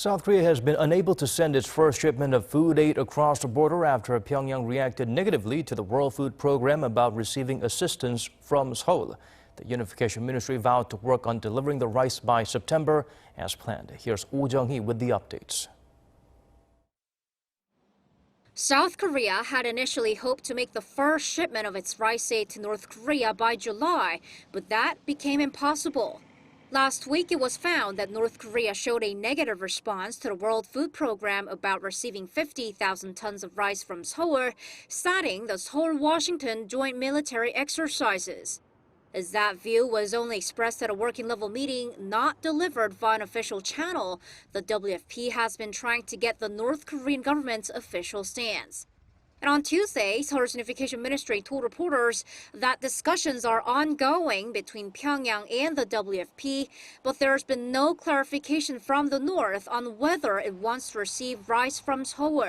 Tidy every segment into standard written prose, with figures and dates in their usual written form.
South Korea has been unable to send its first shipment of food aid across the border after Pyongyang reacted negatively to the World Food Program about receiving assistance from Seoul. The Unification Ministry vowed to work on delivering the rice by September as planned. Here's Oh Jung-hee with the updates. South Korea had initially hoped to make the first shipment of its rice aid to North Korea by July, but that became impossible. Last week, it was found that North Korea showed a negative response to the World Food Program about receiving 50,000 tons of rice from Seoul, citing the Seoul-Washington joint military exercises. As that view was only expressed at a working-level meeting, not delivered via an official channel, the WFP has been trying to get the North Korean government's official stance. And on Tuesday, Seoul's Unification Ministry told reporters that discussions are ongoing between Pyeongyang and the WFP, but there's been no clarification from the North on whether it wants to receive rice from Seoul.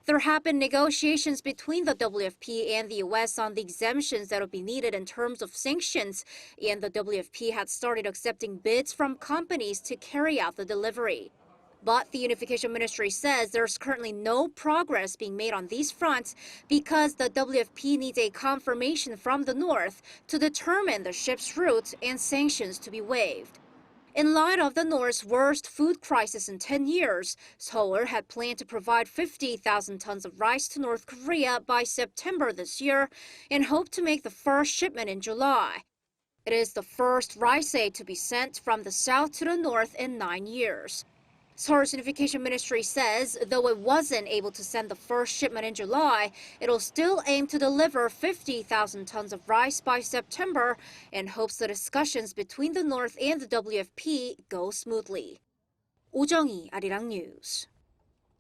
There have been negotiations between the WFP and the U.S. on the exemptions that will be needed in terms of sanctions, and the WFP had started accepting bids from companies to carry out the delivery. But the Unification Ministry says there's currently no progress being made on these fronts because the WFP needs a confirmation from the North to determine the ship's route and sanctions to be waived. In light of the North's worst food crisis in 10 years, Seoul had planned to provide 50,000 tons of rice to North Korea by September this year and hoped to make the first shipment in July. It is the first rice aid to be sent from the south to the north in 9 years. Seoul's Unification Ministry says though it wasn't able to send the first shipment in July, it'll still aim to deliver 50,000 tons of rice by September and hopes the discussions between the North and the WFP go smoothly. Oh Jung-hee, Arirang News.